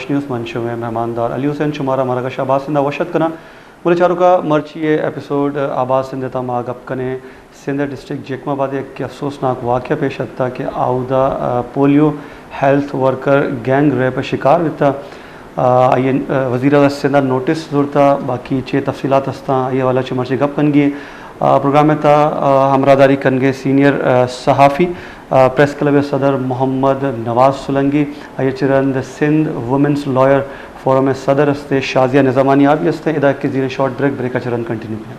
वश न्यूज़ मंशो में मेहमानदार अली हुसैन शुमारा मरगा शाहबाज सिंध वशत कना बोले चारों का मर्ची ये एपिसोड आबाद सिंध तमा गप कने सिंध डिस्ट्रिक्ट जेकमाबाद एक अफसोसनाक वाक़या पेश आता कि आउदा polio health worker gang rape शिकार विता ये वज़ीर आला सिंध नोटिस ज़रूरता बाकी चे तफसीलात हस्ता ये वाला चे मर्ची गप कनगी प्रोग्राम में था हमरादारी कनगे सीनियर सहाफ़ी प्रेस क्लब सदर मोहम्मद नवाज सुलंगी ये चिरंद सिंध वुमेंस लॉयर फोरम सदर हस्ते शाजिया निज़ामानी आबी हस्ते इदा के जीने शॉर्ट ब्रेक का चरण कंटिन्यू किया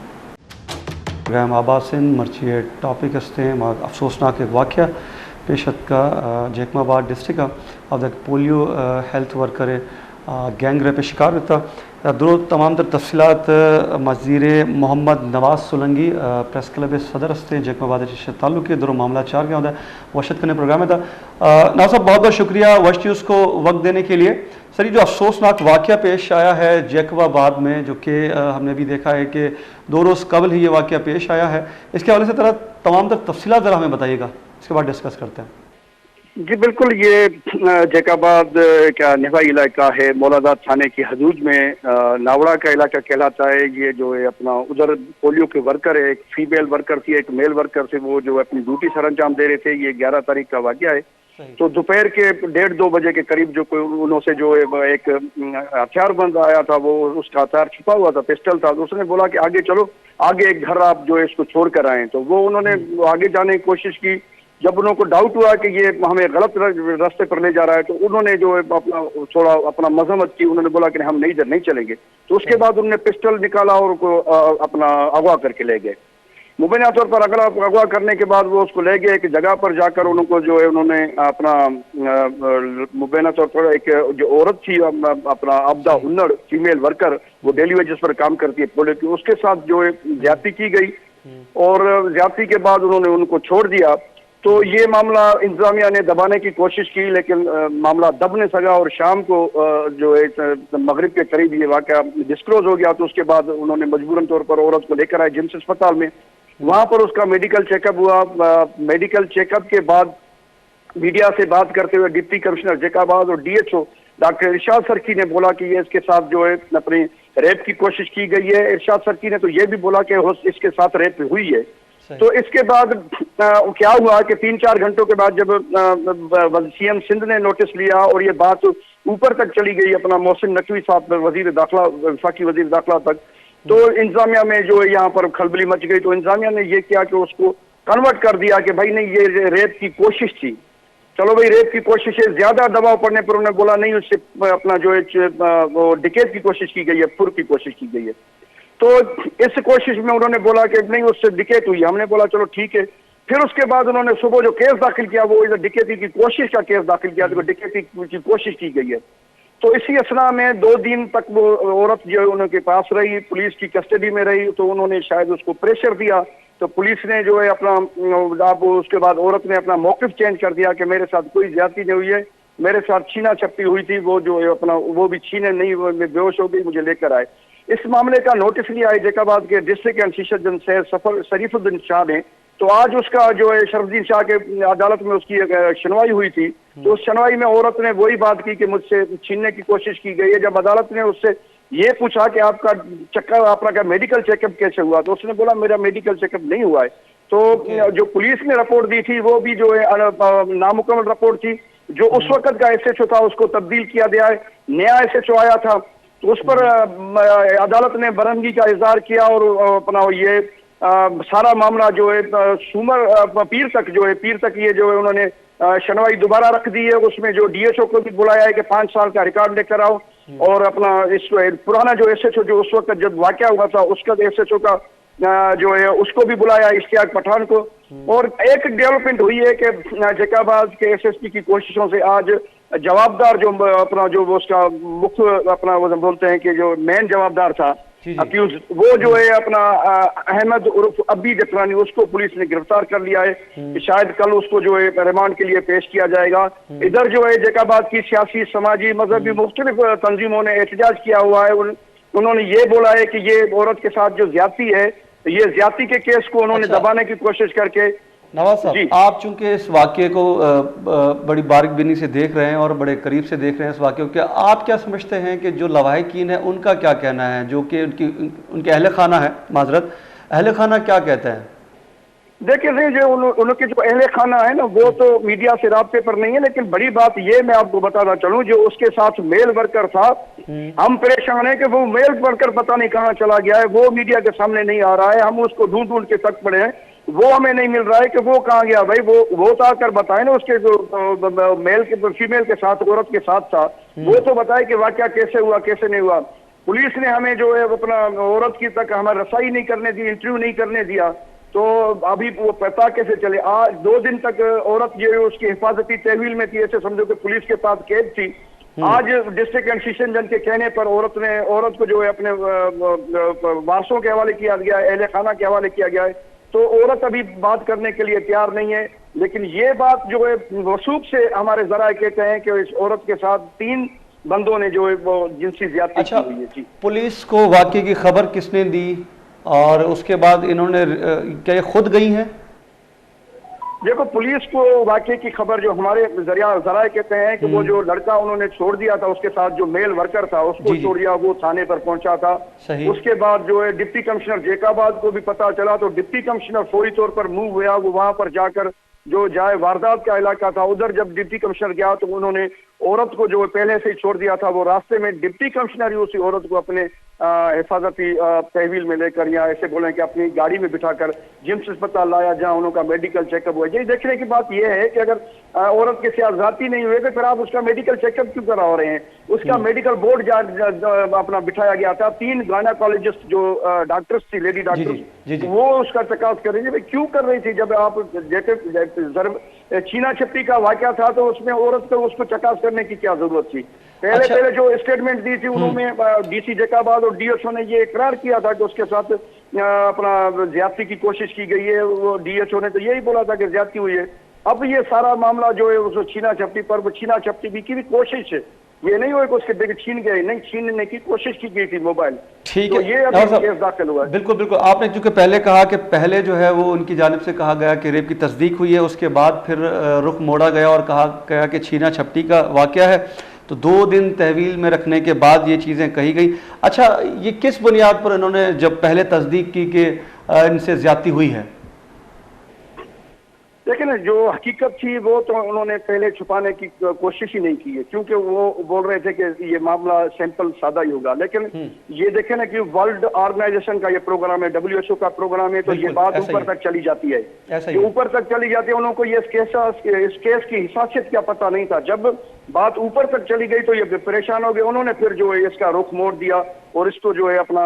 प्रोग्राम आबाद सिंध मर्ची टॉपिक हस्ते अफसोसनाक एक वाक़या पेशत का जेकमाबाद डिस्ट्रिक्ट का अब polio health worker gang rape शिकार होता दो तमाम तर तफसीलात मज़ीर मोहम्मद नवाज सुलंगी प्रेस क्लब सदर हस्ते जेकमाबाद ताल्लुक के दो मामला चार गया होता है वशत करने प्रोग्राम में था नवाज साहब बहुत बहुत शुक्रिया वश न्यूज़ को वक्त देने के लिए। सर ये जो अफसोसनाक वाक़या पेश आया है जेकमाबाद में जो कि हमने भी देखा है कि 2 रोज़ कबल ही ये वाक़या पेश आया है इसके हवाले से तरह तमाम तर तफसीलात ज़रा हमें बताइएगा इसके बाद डिस्कस करते हैं। जी बिल्कुल, ये जैकाबाद का निफा इलाका है, मौलादाद थाने की हदूद में नावड़ा का इलाका कहलाता है। ये जो है अपना उधर पोलियो के वर्कर है, एक फीमेल वर्कर थी, एक मेल वर्कर थे, वो जो अपनी ड्यूटी सर अंजाम दे रहे थे। ये 11 तारीख का वाक़या है। तो दोपहर के 1:30-2 बजे के करीब जो कोई उन्होंने जो है एक हथियारबंद आया था, वो उसका हथियार छिपा हुआ था, पिस्टल था। तो उसने बोला कि आगे चलो, आगे एक घर आप जो है इसको छोड़ कर आए। तो वो उन्होंने आगे जाने की कोशिश की। जब उनको डाउट हुआ कि ये हमें गलत रास्ते पर ले जा रहा है, तो उन्होंने जो है अपना थोड़ा अपना मजम्मत की। उन्होंने बोला कि हम नहीं इधर नहीं चलेंगे। तो उसके बाद उन्होंने पिस्टल निकाला और उसको अपना अगवा करके ले गए। मुबैना तौर पर अगवा करने के बाद वो उसको ले गए एक जगह पर जाकर उनको जो है उन्होंने अपना मुबैना तौर पर एक जो औरत थी अपना अब्दा हुन्नड़ फीमेल वर्कर, वो डेली वेजेस पर काम करती है पोलियो की, उसके साथ जो है ज्यादती की गई और ज्यादती के बाद उन्होंने उनको छोड़ दिया। तो ये मामला इंतजामिया ने दबाने की कोशिश की, लेकिन मामला दब नहीं सका और शाम को जो है मगरिब के करीब ये वाक़या डिस्क्लोज हो गया। तो उसके बाद उन्होंने मजबूरन तौर पर औरत को लेकर आए जिम्स अस्पताल में। वहाँ पर उसका मेडिकल चेकअप हुआ। मेडिकल चेकअप के बाद मीडिया से बात करते हुए डिप्टी कमिश्नर जैकाबाद और DHO डॉक्टर इरशाद सरकी ने बोला कि ये इसके साथ जो है अपनी रेप की कोशिश की गई है। इरशाद सरकी ने तो ये भी बोला कि इसके साथ रेप हुई है। तो इसके बाद क्या हुआ कि 3-4 घंटों के बाद जब CM सिंध ने नोटिस लिया और ये बात ऊपर तक चली गई अपना मोहसिन नकवी साहब वजीर दाखिला, वफाकी वजीर दाखिला तक, तो इंतजामिया में जो है यहाँ पर खलबली मच गई। तो इंतजामिया ने ये किया कि उसको कन्वर्ट कर दिया कि भाई नहीं, ये रेप की कोशिश थी। चलो भाई, रेप की कोशिश है। ज्यादा दबाव पड़ने पर उन्होंने बोला नहीं, उससे अपना जो है वो डिकेट की कोशिश की गई है, फुर की कोशिश की गई है। तो इस कोशिश में उन्होंने बोला कि नहीं, उससे डिकेट हुई। हमने बोला चलो ठीक है। फिर उसके बाद उन्होंने सुबह जो केस दाखिल किया वो इधर डिकेटी की कोशिश का केस दाखिल किया, तो डिकेटी की कोशिश की गई है। तो इसी असना में 2 दिन तक वो औरत जो है उनके पास रही, पुलिस की कस्टडी में रही। तो उन्होंने शायद उसको प्रेशर दिया, तो पुलिस ने जो है अपना अब उसके बाद औरत ने अपना मौकिफ चेंज कर दिया कि मेरे साथ कोई ज्यादती नहीं हुई है, मेरे साथ छीना छपटी हुई थी। वो जो है अपना वो भी छीने नहीं, वो बेहोश हो गई, मुझे लेकर आए। इस मामले का नोटिस लिया है जैकाबाद के डिस्ट्रिक्ट एंड सेशन जज सैयद शरीफुद्दीन शाह ने। तो आज उसका जो है शरफुद्दीन शाह के अदालत में उसकी सुनवाई हुई थी। तो उस सुनवाई में औरत ने वही बात की कि मुझसे छीनने की कोशिश की गई है। जब अदालत ने उससे ये पूछा कि आपका चक्कर आपका मेडिकल चेकअप कैसे हुआ, तो उसने बोला मेरा मेडिकल चेकअप नहीं हुआ है। तो जो पुलिस ने रिपोर्ट दी थी वो भी जो है नामुकम्मल रिपोर्ट थी। जो उस वक्त का SHO था उसको तब्दील किया गया है, नया SHO आया था। तो उस पर अदालत ने बरहमगी का इजहार किया और अपना ये सारा मामला जो है पीर तक ये जो है उन्होंने सुनवाई दोबारा रख दी है। उसमें जो DHO को भी बुलाया है कि 5 साल का रिकॉर्ड लेकर आओ और अपना इस पुराना जो SHO जो उस वक्त जब वाकया हुआ था उसका SHO का जो है उसको भी बुलाया, इश्तियाक पठान को। और एक डेवलपमेंट हुई है कि जैकाबाद के SSP की कोशिशों से आज जवाबदार जो अपना जो उसका मुख्य अपना वो बोलते हैं कि जो मेन जवाबदार था अक्यूज, वो जो है अपना अहमद उर्फ अब्बी जफरानी, उसको पुलिस ने गिरफ्तार कर लिया है। शायद कल उसको जो है रिमांड के लिए पेश किया जाएगा। इधर जो है जैकाबाद की सियासी, समाजी, मजहबी मुख्तलिफ तंजीमों ने एहतजाज किया हुआ है। उन्होंने ये बोला है कि ये औरत के साथ जो ज्यादती है, ये ज्यादती के केस को उन्होंने दबाने की कोशिश करके नवाज साहब, जी आप चूंकि इस वाक्य को बड़ी बारीकबीनी से देख रहे हैं और बड़े करीब से देख रहे हैं इस वाक्य को, क्या आप क्या समझते हैं कि जो लवाहिकीन है उनका क्या कहना है, जो कि उनके अहल खाना है, माजरत अहल खाना क्या कहते हैं? देखिए नहीं, जो उनके जो अहले खाना है ना, वो तो मीडिया से राब्ते पर नहीं है, लेकिन बड़ी बात ये मैं आपको बताना चलूं, जो उसके साथ मेल वर्कर था, हम परेशान हैं कि वो मेल वर्कर पता नहीं कहाँ चला गया है, वो मीडिया के सामने नहीं आ रहा है, हम उसको ढूंढ ढूंढ के तक पड़े हैं, वो हमें नहीं मिल रहा है कि वो कहाँ गया। भाई वो तो आकर बताए ना, उसके जो मेल के फीमेल के साथ, औरत के साथ था, वो तो बताए कि वाकया कैसे हुआ कैसे नहीं हुआ। पुलिस ने हमें जो है अपना औरत की तक हमें रसाई नहीं करने दी, इंटरव्यू नहीं करने दिया, तो अभी वो पता कैसे चले। आज 2 दिन तक औरत जो है उसकी हिफाजती तहवील में थी, ऐसे समझो कि पुलिस के साथ कैद थी। आज डिस्ट्रिक्ट एंड सेशन जज के कहने पर औरत को जो है अपने वारसों के हवाले किया गया है, अहले खाना के हवाले किया गया है, तो औरत अभी बात करने के लिए तैयार नहीं है। लेकिन ये बात जो है वसूख से हमारे जराए कहते हैं कि इस औरत के साथ 3 बंदों ने जो है वो जिनसी ज्यादती की हुई है। जी, पुलिस को वाकये की खबर किसने दी और उसके बाद इन्होंने क्या ये खुद गई हैं? देखो, पुलिस को वाकये की खबर जो हमारे जराए कहते हैं कि वो जो लड़का उन्होंने छोड़ दिया था, उसके साथ जो मेल वर्कर था उसको छोड़ दिया, वो थाने पर पहुंचा था। उसके बाद जो है डिप्टी कमिश्नर जैकाबाद को भी पता चला, तो डिप्टी कमिश्नर फौरी तौर पर मूव हुआ, वो वहां पर जाकर जो जाए वारदात का इलाका था उधर जब डिप्टी कमिश्नर गया तो उन्होंने औरत को जो पहले से ही छोड़ दिया था, वो रास्ते में डिप्टी कमिश्नर ही उसी औरत को अपने हिफाजती तहवील में लेकर, या ऐसे बोले कि अपनी गाड़ी में बिठाकर जिम्स अस्पताल लाया, जहां उनका मेडिकल चेकअप हुआ। यही देखने की बात यह है कि अगर औरत के साथ ज्यादती नहीं हुए तो फिर आप उसका मेडिकल चेकअप क्यों करा रहे हैं? उसका मेडिकल बोर्ड अपना बिठाया गया था, 3 गायनेकोलॉजिस्ट जो डॉक्टर्स थी, लेडी डॉक्टर्स, वो उसका चकास कर रही थी। क्यों कर रही थी? जब आप जैसे छीना छपटी का वाकया था तो उसमें औरत को उसको चकास करने की क्या जरूरत थी? पहले जो स्टेटमेंट दी थी उन्होंने, डीसी जैकाबाद और डीएचओ ने ये इकरार किया था कि उसके साथ अपना ज्यादती की कोशिश की गई है। वो डीएचओ ने तो यही बोला था कि ज्यादती हुई है। अब ये सारा मामला जो है उसको छीना छपटी पर, वो छीना छपटी की भी कोशिश है, ये नहीं हुआ कि उसके देखिए छीन गए, नहीं, छीनने की कोशिश की गई थी मोबाइल। ठीक तो है, ये अभी केस दाखिल हुआ है। बिल्कुल बिल्कुल। आपने चूंकि पहले कहा कि पहले जो है वो उनकी जानिब से कहा गया कि रेप की तस्दीक हुई है, उसके बाद फिर रुख मोड़ा गया और कहा गया कि छीना छपटी का वाकया है, तो 2 दिन तहवील में रखने के बाद ये चीज़ें कही गई। अच्छा, ये किस बुनियाद पर इन्होंने जब पहले तस्दीक की कि इनसे ज्यादती हुई है? लेकिन जो हकीकत थी वो तो उन्होंने पहले छुपाने की कोशिश ही नहीं की है, क्योंकि वो बोल रहे थे कि ये मामला सैंपल सादा ही होगा। लेकिन ये देखे ना कि वर्ल्ड ऑर्गेनाइजेशन का ये प्रोग्राम है, WHO का प्रोग्राम है, तो ये बात ऊपर तक चली जाती है, ये ऊपर तक चली जाती है। उनको ये इस केस की हिसासियत क्या पता नहीं था। जब बात ऊपर तक चली गई तो ये परेशान हो गए, उन्होंने फिर जो है इसका रुख मोड़ दिया और इसको जो है अपना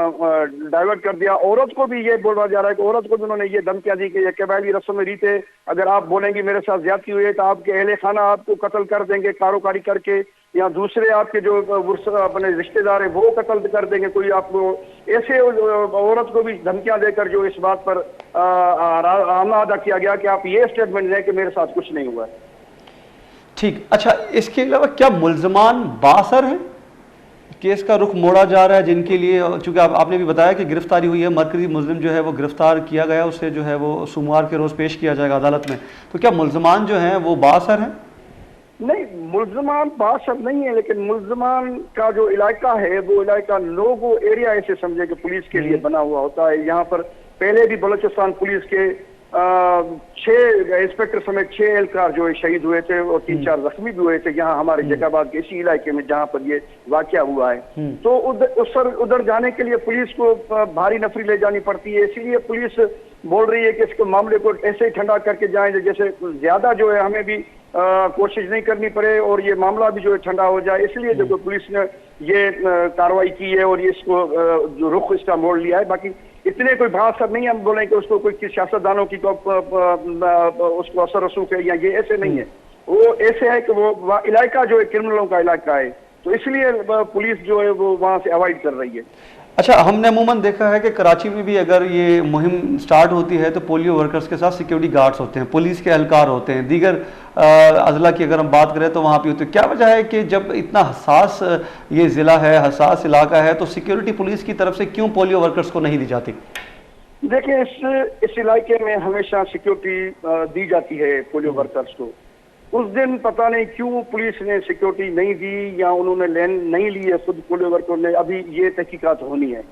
डाइवर्ट कर दिया। औरत को भी ये बोला जा रहा है कि औरत को भी उन्होंने ये धमकियां दी कि ये कबायली रस्म रीत है, अगर आप बोलेंगे मेरे साथ ज्यादती हुई है तो आपके अहले खाना आपको कत्ल कर देंगे कारोकारी करके, या दूसरे आपके जो अपने रिश्तेदार है वो कत्ल कर देंगे। कोई आपको ऐसे औरत को भी धमकियां देकर जो इस बात पर आमना अदा किया गया कि आप ये स्टेटमेंट दें कि मेरे साथ कुछ नहीं हुआ है। ठीक। अच्छा, इसके अलावा क्या मुल्जमान बासर हैं? केस का रुख मोड़ा जा रहा है जिनके लिए, चूंकि आपने भी बताया कि गिरफ्तारी हुई है, मरकजी मुल्जिम जो है वो गिरफ्तार किया गया, उसे जो है वो सोमवार के रोज़ पेश किया जाएगा अदालत में, तो क्या मुल्जमान जो हैं वो बासर हैं? नहीं, मुल्जमान बासर नहीं है, लेकिन मुल्जमान का जो इलाका है वो इलाका लोगो एरिया ऐसे समझे कि पुलिस के लिए बना हुआ होता है। यहाँ पर पहले भी बलूचिस्तान पुलिस के 6 इंस्पेक्टर समेत 6 एहलकार जो है शहीद हुए थे और 3-4 जख्मी भी हुए थे यहाँ हमारे जैकाबाद के इसी इलाके में जहाँ पर ये वाकया हुआ है। तो उधर जाने के लिए पुलिस को भारी नफरी ले जानी पड़ती है, इसीलिए पुलिस बोल रही है कि इसको मामले को ऐसे ही ठंडा करके जाएं जैसे ज्यादा जो है हमें भी कोशिश नहीं करनी पड़े और ये मामला भी जो है ठंडा हो जाए। इसलिए जो पुलिस ने ये कार्रवाई की है और ये इसको जो रुख इसका मोड़ लिया है। बाकी इतने कोई भाव असर नहीं है, हम बोलें कि उसको कोई सियासतदानों की उसको असर रसूख है या ये ऐसे नहीं है। वो ऐसे है कि वो इलाका जो है क्रिमिनलों का इलाका है, तो इसलिए पुलिस जो है वो वहाँ से अवॉइड कर रही है। अच्छा, हमने अमूमन देखा है कि कराची में भी अगर ये मुहिम स्टार्ट होती है तो पोलियो वर्कर्स के साथ सिक्योरिटी गार्ड्स होते हैं, पुलिस के एहलकार होते हैं, दीगर अजला की अगर हम बात करें तो वहाँ पे होते हैं। क्या वजह है कि जब इतना हसास ये ज़िला है, हसास इलाका है, तो सिक्योरिटी पुलिस की तरफ से क्यों पोलियो वर्कर्स को नहीं दी जाती? देखिए, इस इलाके में हमेशा सिक्योरिटी दी जाती है पोलियो वर्कर्स को। उस दिन पता नहीं क्यों पुलिस ने सिक्योरिटी नहीं दी या उन्होंने लेन नहीं ली है खुद पोलियो वर्कर ने, अभी ये तहकीकात होनी है।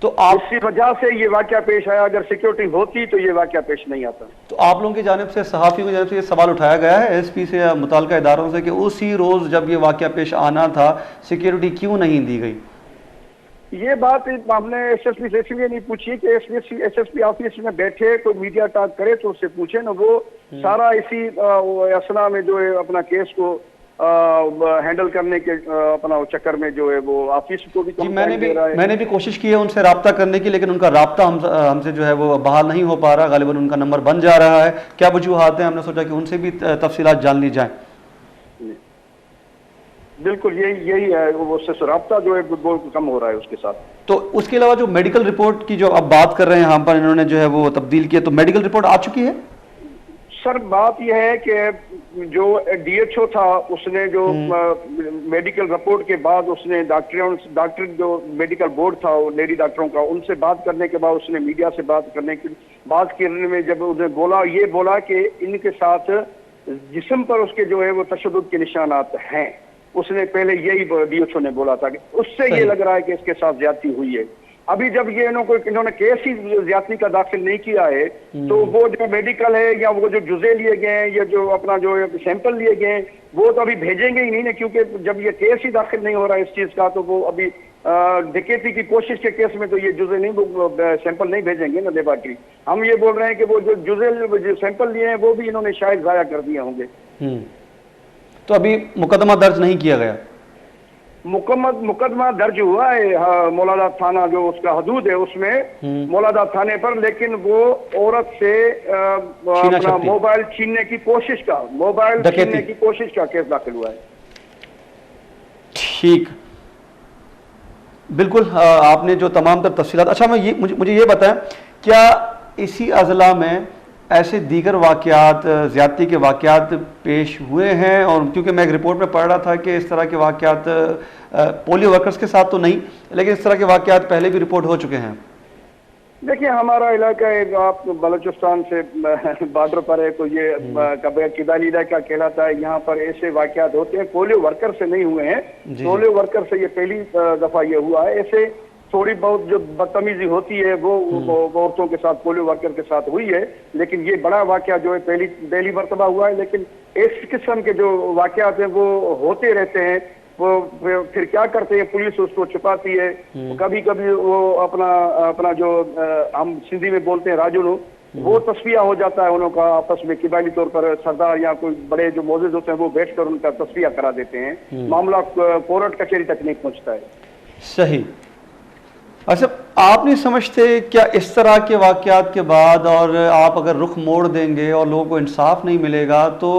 तो आप इसी वजह से ये वाकया पेश आया, अगर सिक्योरिटी होती तो ये वाकया पेश नहीं आता। तो आप लोगों की जानिब से, सहाफ़ियों की जानिब से ये सवाल उठाया गया है एसपी से या मुताल्लिका इदारों से कि उसी रोज़ जब ये वाकया पेश आना था सिक्योरिटी क्यों नहीं दी गई? ये बात हमने एसएसपी से इसलिए नहीं पूछी कि एसएसपी ऑफिस में बैठे कोई मीडिया टॉक करे तो उससे पूछे ना। वो सारा इसी असना में जो है अपना केस को हैंडल करने के अपना चक्कर में जो है वो ऑफिस को भी मैंने भी कोशिश की है उनसे राब्ता करने की, लेकिन उनका राब्ता हमसे जो है वो बहाल नहीं हो पा रहा। गालिबन उनका नंबर बन जा रहा है। क्या वजूहात हैं? हमने सोचा कि उनसे भी तफसीलात जान ली जाए। बिल्कुल यही है, उससे राब्ता जो है वो कम हो रहा है उसके साथ। तो उसके अलावा जो मेडिकल रिपोर्ट की जो अब बात कर रहे हैं यहाँ पर, इन्होंने जो है वो तब्दील किया, तो मेडिकल रिपोर्ट आ चुकी है? सर बात यह है कि जो डीएचओ था उसने जो मेडिकल रिपोर्ट के बाद उसने डॉक्टर जो मेडिकल बोर्ड था लेडी डॉक्टरों का, उनसे बात करने के बाद उसने मीडिया से बात करने में जब उन्हें ये बोला कि इनके साथ जिस्म पर उसके जो है वो तशद्दुद के निशानात हैं। उसने पहले यही डीएचओ ने बोला था कि उससे ये लग रहा है कि इसके साथ ज्यादती हुई है। अभी जब ये इन्होंने केस ही ज्यादती का दाखिल नहीं किया है तो वो जो मेडिकल है या वो जो जुजे लिए गए हैं या जो अपना जो सैंपल लिए गए हैं वो तो अभी भेजेंगे ही नहीं ना, क्योंकि जब ये केस ही दाखिल नहीं हो रहा है इस चीज का, तो वो अभी डकैती की कोशिश के केस में तो ये जुजे नहीं सैंपल नहीं भेजेंगे ना लेबॉर्ट्री। हम ये बोल रहे हैं कि वो जो जुजे सैंपल लिए हैं वो भी इन्होंने शायद जाया कर दिए होंगे। तो अभी मुकदमा दर्ज नहीं किया गया? मुकदमा दर्ज हुआ है मौलादा थाना जो उसका हदूद है उसमें मौलादा थाने पर, लेकिन वो औरत से अपना मोबाइल छीनने की कोशिश का केस दाखिल हुआ है। ठीक, बिल्कुल आपने जो तमाम तर तफसीलात। अच्छा मुझे ये बताएं, क्या इसी अजला में ऐसे दीगर वाक़यात, ज़्यादती के वाक़यात पेश हुए हैं? और क्योंकि मैं एक रिपोर्ट में पढ़ रहा था कि इस तरह के वाक़यात पोलियो वर्कर्स के साथ तो नहीं, लेकिन इस तरह के वाक़यात पहले भी रिपोर्ट हो चुके हैं। देखिए, हमारा इलाका आप बलूचिस्तान से बॉर्डर पर है, तो ये किदाली इलाका कहलाता है। यहाँ पर ऐसे वाक़यात होते हैं, पोलियो वर्कर से नहीं हुए हैं। पोलियो वर्कर से ये पहली दफ़ा ये हुआ है। ऐसे थोड़ी बहुत जो बदतमीजी होती है वो औरतों के साथ, पोलियो वर्कर के साथ हुई है, लेकिन ये बड़ा वाकया जो है पहली मरतबा हुआ है। लेकिन इस किस्म के जो वाकयात हैं वो होते रहते हैं। वो फिर क्या करते हैं, पुलिस उसको छुपाती है। कभी कभी वो अपना जो हम सिंधी में बोलते हैं राजुनो, वो तस्फिया हो जाता है उनका आपस में। किबाली तौर पर सरदार या कोई बड़े जो मौजूद होते हैं वो बैठकर उनका तस्फिया करा देते हैं। मामला कोर्ट कचहरी तक नहीं पहुंचता है। सही। अच्छा, आप नहीं समझते क्या इस तरह के वाक़यात के बाद और आप अगर रुख मोड़ देंगे और लोगों को इंसाफ नहीं मिलेगा तो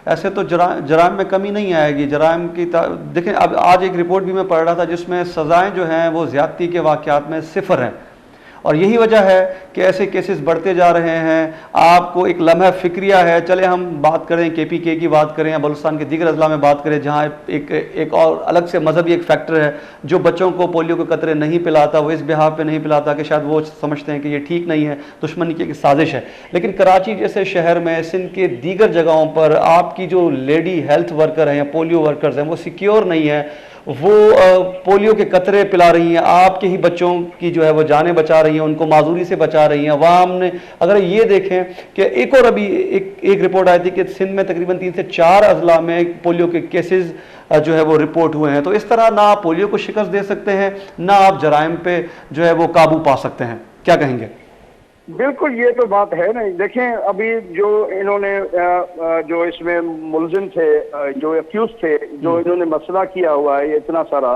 ऐसे तो जराइम में कमी नहीं आएगी? जराइम की देखें, अब आज एक रिपोर्ट भी मैं पढ़ रहा था जिसमें सज़ाएं जो हैं वो ज़्यादती के वाक़यात में सिफर हैं, और यही वजह है कि ऐसे केसेस बढ़ते जा रहे हैं। आपको एक लम्हा फिक्रिया है, चले हम बात करें KPK की बात करें या बलूचिस्तान के दीगर अजला में बात करें जहाँ एक और अलग से मजहबी एक फैक्टर है जो बच्चों को पोलियो के कतरे नहीं पिलाता। वो इस बिहाफ पे नहीं पिलाता कि शायद वो समझते हैं कि ये ठीक नहीं है, दुश्मनी की एक साजिश है। लेकिन कराची जैसे शहर में, सिंध के दीगर जगहों पर आपकी जो लेडी हेल्थ वर्कर हैं या पोलियो वर्कर्स हैं वो सिक्योर नहीं है, वो पोलियो के कतरे पिला रही हैं, आपके ही बच्चों की जो है वो जानें बचा रही हैं, उनको माजूरी से बचा रही हैं। वहाँ हमने अगर ये देखें कि एक और अभी एक रिपोर्ट आई थी कि सिंध में तकरीबन 3 से 4 अजला में पोलियो के केसेस जो है वो रिपोर्ट हुए हैं। तो इस तरह ना आप पोलियो को शिकस्त दे सकते हैं, ना आप जराइम पे जो है वो काबू पा सकते हैं। क्या कहेंगे? बिल्कुल, ये तो बात है नहीं। देखें, अभी जो इन्होंने जो इसमें मुलजिम थे, जो एक्यूज थे, जो इन्होंने मसला किया हुआ है इतना सारा,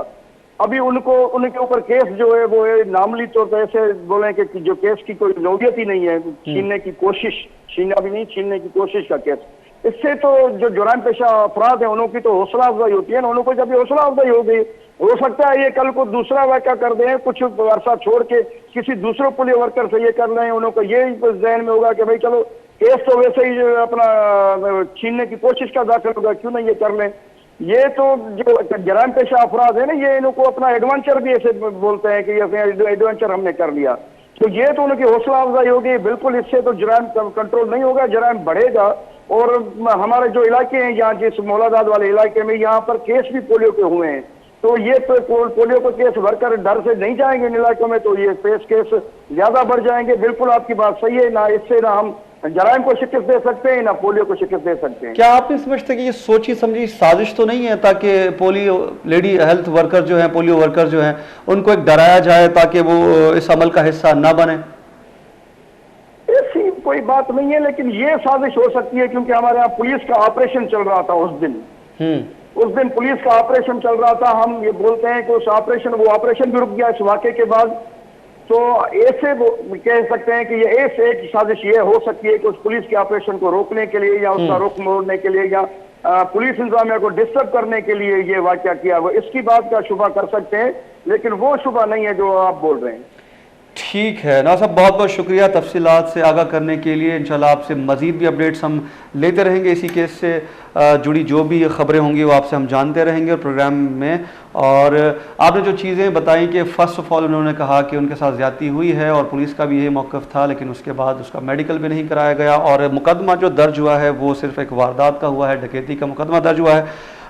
अभी उनके ऊपर केस जो है वो नामली तौर पर ऐसे बोले कि जो केस की कोई नौयत ही नहीं है, छीनने की कोशिश, छीनने की कोशिश का केस। इससे तो जो जुर्म पेशा अफराद है उनकी तो हौसला अफजाई होती है ना। उनको जब हौसला अफजाई हो गई, हो सकता है ये कल को दूसरा वाक़या कर दें, कुछ अरसा छोड़ के किसी दूसरे पुलिस वर्कर से ये कर लें। उनको ये जहन में होगा कि भाई चलो केस तो वैसे ही अपना छीनने की कोशिश का दाखिल होगा, क्यों नहीं ये कर लें। ये तो जो जराम पेशा अफराद है ना, ये इनको अपना एडवेंचर भी ऐसे बोलते हैं कि ये एडवेंचर हमने कर लिया। तो ये तो उनकी हौसला अफजाई होगी। बिल्कुल इससे तो जराइम कंट्रोल नहीं होगा, जराइम बढ़ेगा। और हमारे जो इलाके हैं यहाँ, जिस मौलादाद वाले इलाके में, यहाँ पर केस भी पोलियो के हुए हैं। तो ये तो पोलियो के केस वर्कर डर से नहीं जाएंगे इन इलाकों में, तो ये केस ज्यादा बढ़ जाएंगे। बिल्कुल आपकी बात सही है, ना इससे ना हम जराइम को शिकस्त दे सकते हैं, ना पोलियो को शिकस्त दे सकते हैं। क्या आप नहीं समझते कि ये सोची समझी साजिश तो नहीं है ताकि पोलियो लेडी हेल्थ वर्कर जो है, पोलियो वर्कर जो है, उनको एक डराया जाए ताकि वो इस अमल का हिस्सा ना बने? ऐसी कोई बात नहीं है, लेकिन ये साजिश हो सकती है क्योंकि हमारे यहाँ पुलिस का ऑपरेशन चल रहा था उस दिन पुलिस का ऑपरेशन चल रहा था। हम ये बोलते हैं कि वो ऑपरेशन भी रुक गया इस वाक़े के बाद। तो ऐसे वो कह सकते हैं कि ये एक साजिश ये हो सकती है कि उस पुलिस के ऑपरेशन को रोकने के लिए या उसका रुख मोड़ने के लिए या पुलिस इंतजामिया को डिस्टर्ब करने के लिए ये वाक़या किया। वो इसकी बात का शुबा कर सकते हैं, लेकिन वो शुबा नहीं है जो आप बोल रहे हैं। ठीक है ना साहब, बहुत बहुत शुक्रिया तफसीलात से आगाह करने के लिए। इंशाल्लाह आपसे मज़ीद भी अपडेट्स हम लेते रहेंगे, इसी केस से जुड़ी जो भी खबरें होंगी वो आपसे हम जानते रहेंगे और प्रोग्राम में। और आपने जो चीज़ें बताई कि फ़र्स्ट ऑफ ऑल उन्होंने कहा कि उनके साथ ज़्यादती हुई है और पुलिस का भी यही मौक़िफ़ था, लेकिन उसके बाद उसका मेडिकल भी नहीं कराया गया और मुकदमा जो दर्ज हुआ है वो सिर्फ एक वारदात का हुआ है, डकैती का मुकदमा दर्ज हुआ है।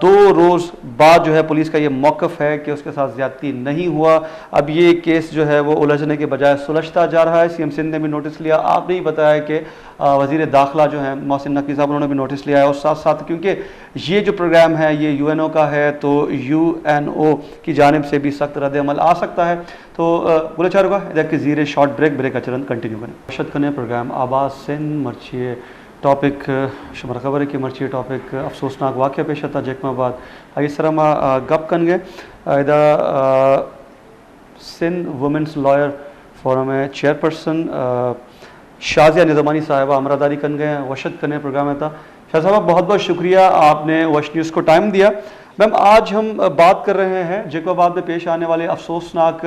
2 रोज़ बाद जो है पुलिस का ये मौक़िफ़ है कि उसके साथ ज़्यादती नहीं हुआ। अब ये केस जो है वो उलझने के बजाय सुलझता जा रहा है। सीएम सिंध ने भी नोटिस लिया, आपने ही बताया कि वज़ीर दाखिला जो है मोहसिन नकवी साहब, उन्होंने भी नोटिस लिया है। और साथ साथ क्योंकि ये जो प्रोग्राम है ये UNO का है, तो UNO की जानिब से भी सख्त रद्द-ए-अमल आ सकता है। तो बुलेचार होगा इधर के ज़ीरे शॉर्ट ब्रेक का चरण कंटिन्यू करें। शद करें प्रोग्राम आबाद सिंध मर्चिए टॉपिक शुमर खबर है कि मर्ची टॉपिक अफसोसनाक वाक़या पेश आता जैकमाबाद इस तरह मां गप कन गए इधर सिंध वुमेंस लॉयर फोरम में चेयरपर्सन शाजिया निज़मानी साहिबा अमरादारी कन गए वशद करने प्रोग्राम था। शाह साहब बहुत बहुत शुक्रिया, आपने वश न्यूज़ को टाइम दिया। मैम आज हम बात कर रहे हैं जैकमाबाद में पेश आने वाले अफसोसनाक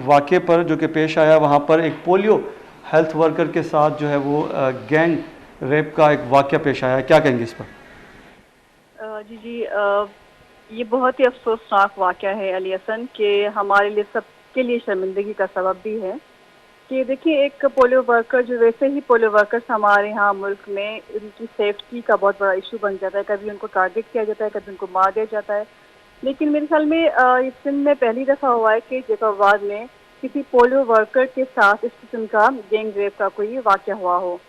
वाक़े पर, जो कि पेश आया। वहाँ पर एक पोलियो हेल्थ वर्कर के साथ जो है वो गैंग रेप का एक वाक़या पेश आया है, क्या कहेंगे इस पर? ये बहुत ही अफसोसनाक वाक़या है अली हसन, कि हमारे लिए सबके लिए शर्मिंदगी का सबब भी है। कि देखिए, एक पोलियो वर्कर, जो वैसे ही पोलियो वर्कर्स हमारे यहाँ मुल्क में उनकी सेफ्टी का बहुत बड़ा इशू बन जाता है। कभी उनको टारगेट किया जाता है, कभी उनको मार दिया जाता है। लेकिन मेरे ख्याल में इस सिंध में पहली दफ़ा हुआ है कि जैकबाबाद में किसी पोलियो वर्कर के साथ इस किस्म का गैंग रेप का कोई वाक़या हुआ हो।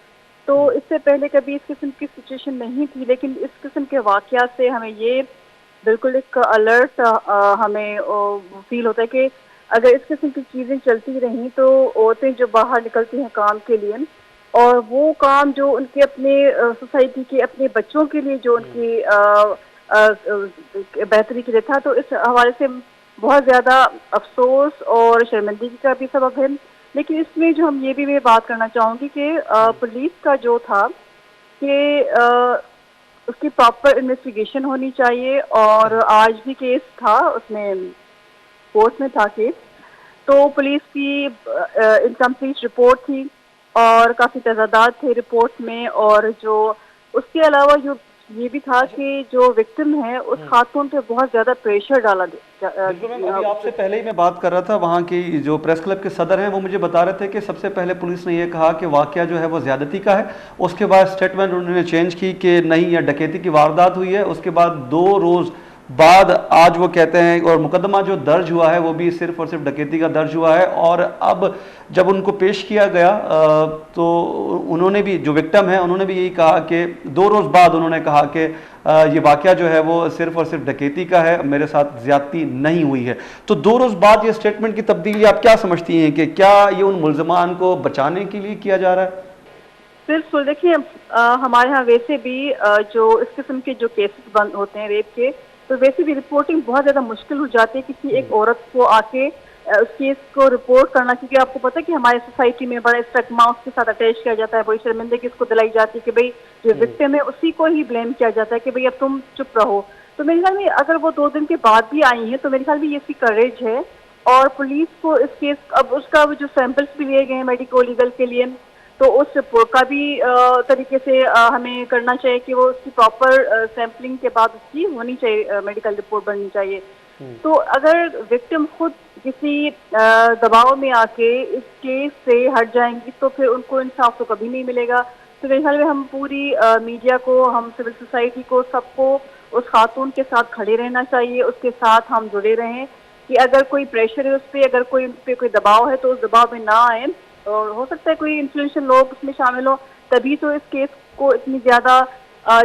तो इससे पहले कभी इस किस्म की सिचुएशन नहीं थी, लेकिन इस किस्म के वाक़या से हमें ये बिल्कुल एक अलर्ट हमें फील होता है कि अगर इस किस्म की चीज़ें चलती रहीं तो औरतें जो बाहर निकलती हैं काम के लिए, और वो काम जो उनके अपने सोसाइटी के अपने बच्चों के लिए जो उनकी बेहतरी के लिए था, तो इस हवाले से बहुत ज़्यादा अफसोस और शर्मिंदगी का भी सबब है। लेकिन इसमें जो हम ये भी मैं बात करना चाहूँगी कि पुलिस का जो था कि उसकी प्रॉपर इन्वेस्टिगेशन होनी चाहिए। और आज भी केस था, उसमें कोर्ट में था केस, तो पुलिस की इनकम्प्लीट रिपोर्ट थी और काफ़ी तजादात थे रिपोर्ट में। और जो उसके अलावा जो ये भी था कि जो विक्टिम है उस खातून पे बहुत ज़्यादा प्रेशर डाला गया। अभी आपसे पहले ही मैं बात कर रहा था, वहाँ की जो प्रेस क्लब के सदर हैं वो मुझे बता रहे थे कि सबसे पहले पुलिस ने ये कहा कि वाक़या जो है वो ज़्यादती का है। उसके बाद स्टेटमेंट उन्होंने चेंज की कि नहीं, यह डकैती की वारदात हुई है। उसके बाद 2 रोज़ बाद आज वो कहते हैं, और मुकदमा जो दर्ज हुआ है वो भी सिर्फ और सिर्फ डकैती का दर्ज हुआ है। और अब जब उनको पेश किया गया तो उन्होंने भी, जो विक्टिम है, उन्होंने भी यही कहा कि 2 रोज़ बाद उन्होंने कहा कि ये वाक़या जो है वो सिर्फ और सिर्फ डकैती का है, मेरे साथ ज़्यादती नहीं हुई है। तो 2 रोज़ बाद ये स्टेटमेंट की तब्दीली आप क्या समझती हैं कि क्या ये उन मुल्ज़मान को बचाने के लिए किया जा रहा है? बिल्कुल, देखिए हमारे यहाँ वैसे भी जो इस किस्म के जो केसेस बंद होते हैं रेप के, तो वैसे भी रिपोर्टिंग बहुत ज़्यादा मुश्किल हो जाती है किसी एक औरत को आके उस केस को रिपोर्ट करना, क्योंकि आपको पता है कि हमारी सोसाइटी में बड़ा स्टिग्मा उसके साथ अटैच किया जाता है, बड़ी शर्मिंदगी इसको दिलाई जाती है कि भाई जो विक्टिम है उसी को ही ब्लेम किया जाता है कि भाई अब तुम चुप रहो। तो मेरे ख्याल में अगर वो 2 दिन के बाद भी आई हैं तो मेरे ख्याल में ये इसकी करेज है। और पुलिस को इस केस, अब उसका जो सैंपल्स भी लिए गए हैं मेडिको लीगल के लिए, तो उस रिपोर्ट का भी तरीके से हमें करना चाहिए कि वो उसकी प्रॉपर सैम्पलिंग के बाद उसकी होनी चाहिए, मेडिकल रिपोर्ट बननी चाहिए। तो अगर विक्टिम खुद किसी दबाव में आके इस केस से हट जाएंगी तो फिर उनको इंसाफ तो कभी नहीं मिलेगा। तो मेरे ख्याल में हम पूरी मीडिया को, हम सिविल सोसाइटी को, सबको उस खातून के साथ खड़े रहना चाहिए, उसके साथ हम जुड़े रहें कि अगर कोई प्रेशर है उस पर, अगर कोई उस पर कोई दबाव है तो उस दबाव में ना आए। और हो सकता है कोई इन्फ्लुएंशियल लोग उसमें शामिल हो, तभी तो इस केस को इतनी ज़्यादा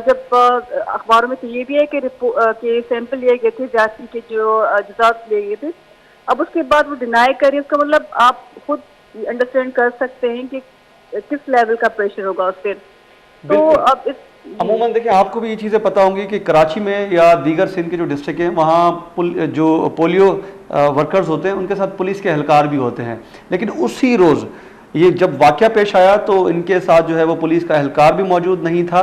जब अखबारों में तो ये भी है कि सैंपल लिए गए थे, जांच के जो अज्जात लिए गए थे, अब उसके बाद वो डिनाई करें, उसका मतलब आप खुद अंडरस्टैंड कर सकते हैं कि किस लेवल का प्रेशर होगा उस पर। तो अब इस अमूमन देखिए, आपको भी ये चीज़ें पता होंगी कि कराची में या दीगर सिंध के जो डिस्ट्रिक्ट हैं वहाँ जो पोलियो वर्कर्स होते हैं उनके साथ पुलिस के एहलकार भी होते हैं, लेकिन उसी रोज़ ये जब वाक़या पेश आया तो इनके साथ जो है वो पुलिस का एहलकार भी मौजूद नहीं था।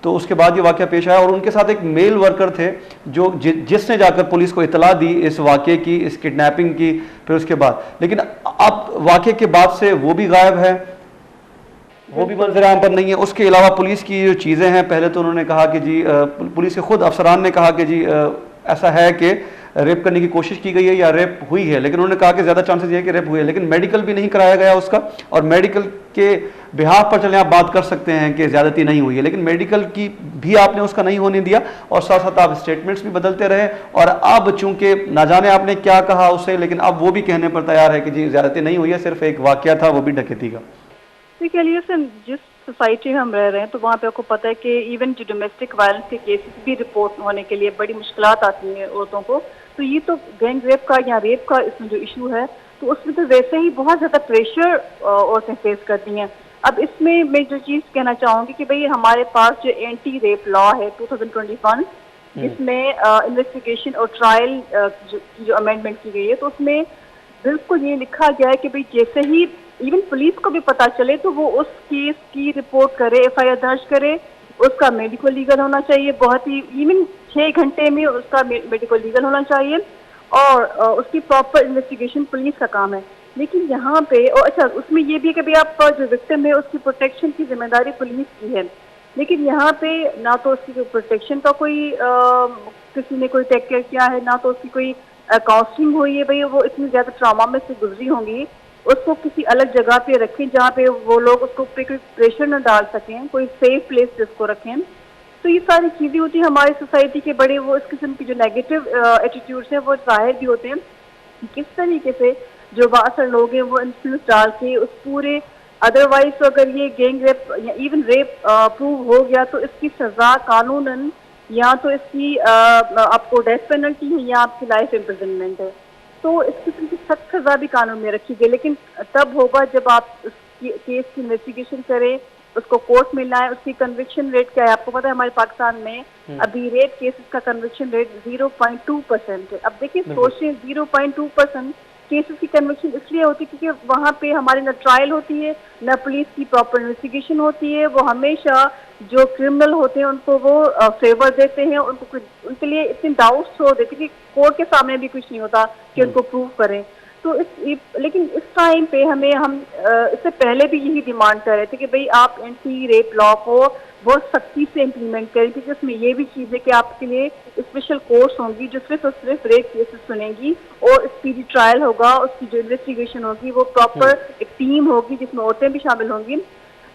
तो उसके बाद ये वाक़या पेश आया और उनके साथ एक मेल वर्कर थे जो जिसने जाकर पुलिस को इतला दी इस वाक़े की, इस किडनैपिंग की। फिर उसके बाद, लेकिन अब वाक़े के बाद से वो भी गायब है, वो भी मंजर-ए-आम पर नहीं है। उसके अलावा पुलिस की जो चीज़ें हैं, पहले तो उन्होंने कहा कि जी पुलिस के खुद अफसरान ने कहा कि जी ऐसा है कि रेप करने की कोशिश की गई है या रेप हुई है, लेकिन उन्होंने कहा कि ज़्यादा चांसेस ये है कि रेप हुई है, लेकिन मेडिकल भी नहीं कराया गया उसका। और मेडिकल के बिहाफ पर चलें आप बात कर सकते हैं कि ज़्यादती नहीं हुई है, लेकिन मेडिकल की भी आपने उसका नहीं होने दिया और साथ साथ आप स्टेटमेंट्स भी बदलते रहे। और अब चूंकि ना जाने आपने क्या कहा उसे, लेकिन अब वो भी कहने पर तैयार है कि जी ज़्यादती नहीं हुई है, सिर्फ एक वाक़या था, वो भी डकैती का। देखिए अलियसन, जिस सोसाइटी में हम रह रहे हैं तो वहाँ पे आपको पता है कि इवन जो डोमेस्टिक वायलेंस के केसेस भी रिपोर्ट होने के लिए बड़ी मुश्किलात आती हैं औरतों को। तो ये तो गैंग रेप का या रेप का इसमें जो इशू है, तो उसमें तो वैसे ही बहुत ज़्यादा प्रेशर औरतें फेस करती हैं। अब इसमें मैं जो चीज़ कहना चाहूँगी कि भाई हमारे पास जो एंटी रेप लॉ है 2021, जिसमें इन्वेस्टिगेशन और ट्रायल जो अमेंडमेंट की गई है, तो उसमें बिल्कुल ये लिखा गया है कि भाई जैसे ही इवन पुलिस को भी पता चले तो वो उस केस की रिपोर्ट करे, एफआईआर दर्ज करे, उसका मेडिकल लीगल होना चाहिए, बहुत ही इवन 6 घंटे में उसका मेडिकल लीगल होना चाहिए और उसकी प्रॉपर इन्वेस्टिगेशन पुलिस का काम है। लेकिन यहाँ पे और अच्छा उसमें ये भी है कि भाई आप जो विक्टिम है उसकी प्रोटेक्शन की जिम्मेदारी पुलिस की है, लेकिन यहाँ पे ना तो उसकी प्रोटेक्शन का कोई किसी ने कोई टेक केयर किया है, ना तो उसकी कोई काउंसलिंग हुई है। भाई वो इतनी ज़्यादा ट्रॉमा में से गुजरी होंगी, उसको किसी अलग जगह पे रखें जहाँ पे वो लोग उसको पे कोई प्रेशर न डाल सकें, कोई सेफ प्लेस जिसको रखें। तो ये सारी चीज़ें होती हैं हमारी सोसाइटी के बड़े वो इस किस्म की जो नेगेटिव एटीट्यूड्स हैं वो जाहिर भी होते हैं। किस तरीके से जो बासर लोग हैं वो इन्फ्लुएंस डाल के उस पूरे, अदरवाइज तो अगर ये गैंग रेप या इवन रेप प्रूव हो गया तो इसकी सज़ा कानूनन या तो इसकी आपको डेथ पेनल्टी है या आपकी लाइफ इम्प्रिजनमेंट है। तो इस किस्म की सख्त सज़ा भी कानून में रखी गई, लेकिन तब होगा जब आप उस केस की इन्वेस्टिगेशन करें, उसको कोर्ट में लाएं। उसकी कन्विक्शन रेट क्या है आपको पता है? हमारे पाकिस्तान में अभी रेप केसेस का कन्विक्शन रेट 0.2% है। अब देखिए सोचिए 0.2% केसेस की कन्विक्शन इसलिए होती है क्योंकि वहाँ पे हमारी न ट्रायल होती है, न पुलिस की प्रॉपर इन्वेस्टिगेशन होती है। वो हमेशा जो क्रिमिनल होते हैं उनको वो फेवर देते हैं, उनको उनके लिए इतने डाउट्स छोड़ देते हैं कि कोर्ट के सामने भी कुछ नहीं होता कि उनको प्रूव करें। तो लेकिन इस टाइम पे हम इससे पहले भी यही डिमांड कर रहे थे कि भाई आप एंटी रेप लॉ को बहुत सख्ती से इम्प्लीमेंट करें, क्योंकि उसमें ये भी चीज़ है कि आपके लिए स्पेशल कोर्स होंगी जो सिर्फ और सिर्फ रेप केसेस सुनेंगी और स्पीडी ट्रायल होगा, उसकी जो इन्वेस्टिगेशन होगी वो प्रॉपर एक टीम होगी जिसमें औरतें भी शामिल होंगी।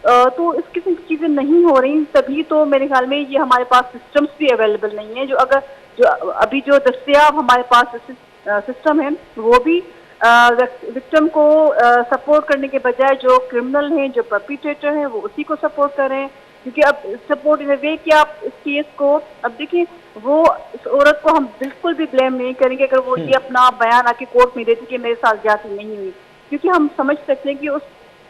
तो इस किस्म की चीज़ें नहीं हो रही, तभी तो मेरे ख्याल में ये हमारे पास सिस्टम्स भी अवेलेबल नहीं है। जो अभी जो दस्तियाब हमारे पास सिस्टम है वो भी विक्टिम को सपोर्ट करने के बजाय जो क्रिमिनल हैं, जो परपिट्रेटर हैं, वो उसी को सपोर्ट करें। क्योंकि अब सपोर्ट इन वे कि आप इस केस को, अब देखिए वो इस औरत को हम बिल्कुल भी ब्लेम नहीं करेंगे अगर वो ये अपना बयान आके कोर्ट में देती कि मेरे साथ ज्यादती नहीं हुई, क्योंकि हम समझ सकते हैं कि उस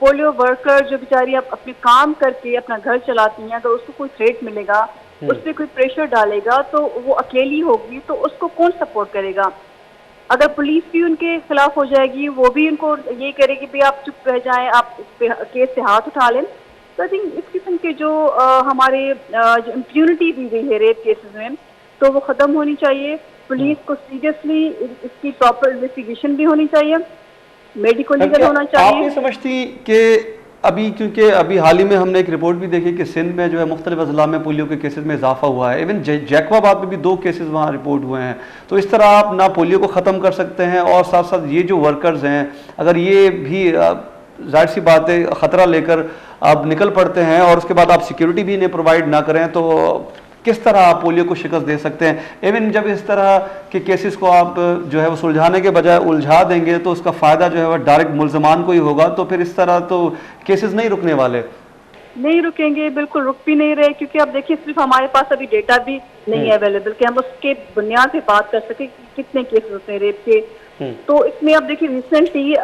पोलियो वर्कर जो बेचारी अपने काम करके अपना घर चलाती हैं, अगर उसको कोई थ्रेट मिलेगा, उस पर कोई प्रेशर डालेगा तो वो अकेली होगी, तो उसको कौन सपोर्ट करेगा? अगर पुलिस भी उनके खिलाफ हो जाएगी, वो भी उनको ये करेगी भी आप चुप रह जाएं, आप इस पे केस से हाथ उठा लें। तो आई थिंक इस किस्म के जो हमारे जो इम्प्यूनिटी दी गई है रेप केसेस में, तो वो ख़त्म होनी चाहिए। पुलिस को सीरियसली इसकी प्रॉपर इन्वेस्टिगेशन भी होनी चाहिए, मेडिकल लीगल होना चाहिए। आप ये समझती कि अभी क्योंकि अभी हाल ही में हमने एक रिपोर्ट भी देखी कि सिंध में जो है मुख्तलिफ अजला में पोलियो के केसेस में इजाफा हुआ है। इवन जैकवाबाद में भी 2 केसेस वहाँ रिपोर्ट हुए हैं। तो इस तरह आप ना पोलियो को ख़त्म कर सकते हैं और साथ साथ ये जो वर्कर्स हैं अगर ये भी जाहिर सी बात है ख़तरा लेकर आप निकल पड़ते हैं और उसके बाद आप सिक्योरिटी भी इन्हें प्रोवाइड ना करें तो किस तरह आप पोलियो को शिकस्त दे सकते हैं। इवन जब इस तरह के केसेस को आप जो है वो सुलझाने के बजाय उलझा देंगे तो उसका फ़ायदा जो है वो डायरेक्ट मुल्ज़मान को ही होगा। तो फिर इस तरह तो केसेस नहीं रुकने वाले। नहीं रुकेंगे, बिल्कुल रुक भी नहीं रहे, क्योंकि अब देखिए सिर्फ हमारे पास अभी डेटा भी नहीं है अवेलेबल कि हम उसके बुनियाद पे बात कर सके कि कितने केसेस होते हैं रेप के। तो इसमें अब देखिए रिसेंटली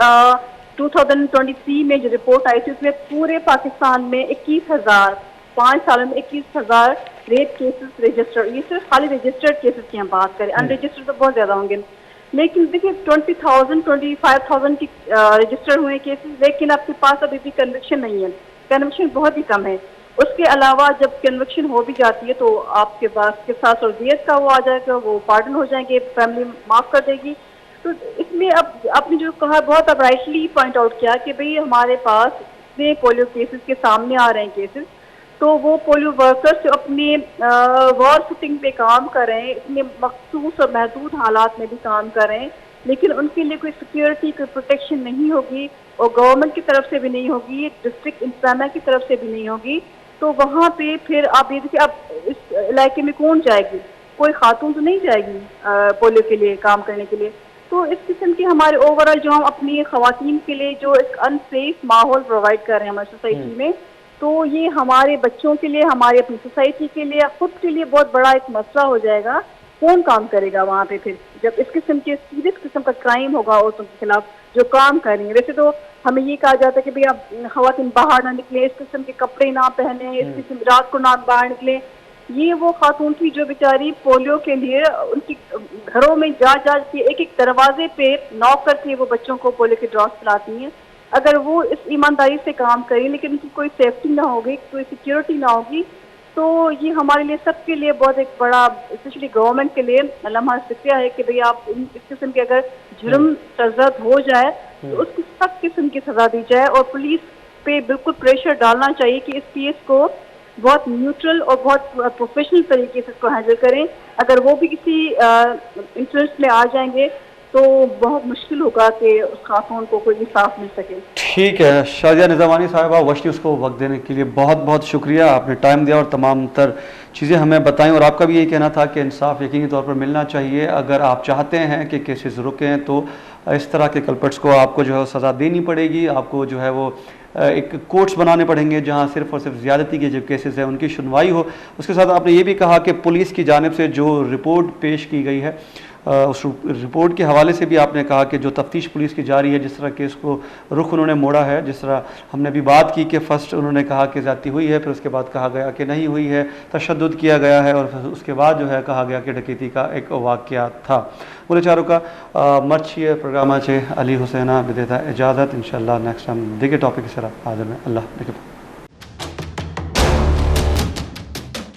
2023 में जो रिपोर्ट आई थी उसमें पूरे पाकिस्तान में 21,000 5 सालों में 21,000 रेप केसेस रजिस्टर्ड। ये सिर्फ खाली रजिस्टर्ड केसेस की हम बात करें, अनरजिस्टर्ड तो बहुत ज्यादा होंगे। लेकिन देखिए 20,000 25,000 की रजिस्टर्ड हुए केसेस, लेकिन आपके पास अभी भी कन्विक्शन नहीं है, कन्विक्शन बहुत ही कम है। उसके अलावा जब कन्विक्शन हो भी जाती है तो आपके पास के साथ दियत का वो आ जाएगा, वो पार्डन हो जाएंगे, फैमिली माफ कर देगी। तो इसमें अब आपने जो कहा बहुत अब राइटली पॉइंट आउट किया कि भाई हमारे पास इतने पोलियो केसेस के सामने आ रहे हैं केसेस, तो वो पोलियो वर्कर्स जो अपने वॉर फुटिंग पे काम कर रहे हैं, इतने मखसूस और महदूद हालात में भी काम कर रहे हैं, लेकिन उनके लिए कोई सिक्योरिटी कोई प्रोटेक्शन नहीं होगी और गवर्नमेंट की तरफ से भी नहीं होगी, डिस्ट्रिक्ट इंतजामिया की तरफ से भी नहीं होगी। तो वहाँ पे फिर आप ये देखिए अब इस इलाके में कौन जाएगी, कोई खातून तो नहीं जाएगी पोलियो के लिए काम करने के लिए। तो इस किस्म के हमारे ओवरऑल जो हम अपनी खवातीन के लिए जो एक अनसेफ माहौल प्रोवाइड कर रहे हैं हमारी सोसाइटी में, तो ये हमारे बच्चों के लिए, हमारी अपनी सोसाइटी के लिए, खुद के लिए बहुत बड़ा एक मसला हो जाएगा। कौन काम करेगा वहाँ पे फिर जब इस किस्म के सीरियस किस्म का क्राइम होगा औरतों के खिलाफ जो काम करेंगे। वैसे तो हमें ये कहा जाता है कि भाई आप खवातीन बाहर ना निकले, इस किस्म के कपड़े ना पहने, इस किस्म रात को ना बाहर निकले। ये वो खातून थी जो बेचारी पोलियो के लिए उनकी घरों में जा के एक एक दरवाजे पे नॉक करके वो बच्चों को पोलियो के ड्रॉप्स पिलाती हैं। अगर वो इस ईमानदारी से काम करें लेकिन उनकी कोई सेफ्टी ना होगी, कोई सिक्योरिटी ना होगी, तो ये हमारे लिए सबके लिए बहुत एक बड़ा, स्पेशली गवर्नमेंट के लिए लम्हा शिकवा है कि भाई आप इस किस्म के अगर जुर्म सरजद हो जाए तो उसकी सब किस्म की सजा दी जाए और पुलिस पे बिल्कुल प्रेशर डालना चाहिए कि इस केस को बहुत न्यूट्रल और बहुत प्रोफेशनल तरीके से इसको हैंडल करें। अगर वो भी किसी इंफ्लुएंस में आ जाएंगे तो बहुत मुश्किल होगा कि उस खातून को कोई इंसाफ मिल सके। ठीक है, शाजिया निज़ामानी साहिबा, वश न्यूज़ को वक्त देने के लिए बहुत बहुत शुक्रिया। आपने टाइम दिया और तमाम तर चीज़ें हमें बताएं और आपका भी यही कहना था कि इंसाफ यकीनी तौर पर मिलना चाहिए। अगर आप चाहते हैं कि केसेस रुकें तो इस तरह के कल्प्रिट्स को आपको जो है सज़ा देनी पड़ेगी। आपको जो है वो एक कोर्ट्स बनाने पड़ेंगे जहां सिर्फ और सिर्फ ज़्यादती के जो केसेस हैं उनकी सुनवाई हो। उसके साथ आपने ये भी कहा कि पुलिस की जानिब से जो रिपोर्ट पेश की गई है उस रिपोर्ट के हवाले से भी आपने कहा कि जो तफ्तीश पुलिस की जारी है, जिस तरह केस को रुख उन्होंने मोड़ा है, जिस तरह हमने भी बात की कि फ़र्स्ट उन्होंने कहा कि ज़्यादती हुई है, फिर उसके बाद कहा गया कि नहीं हुई है, तशद्दुद किया गया है और फिर उसके बाद जो है कहा गया कि डकैती का एक वाक़या था। बोले चारों का मर्चिए प्रोग्राम अली हुसैना विदेता इजाज़त। इंशाअल्लाह नेक्स्ट टाइम देखिए टॉपिक से हाजिर में। अल्लाह देखिए।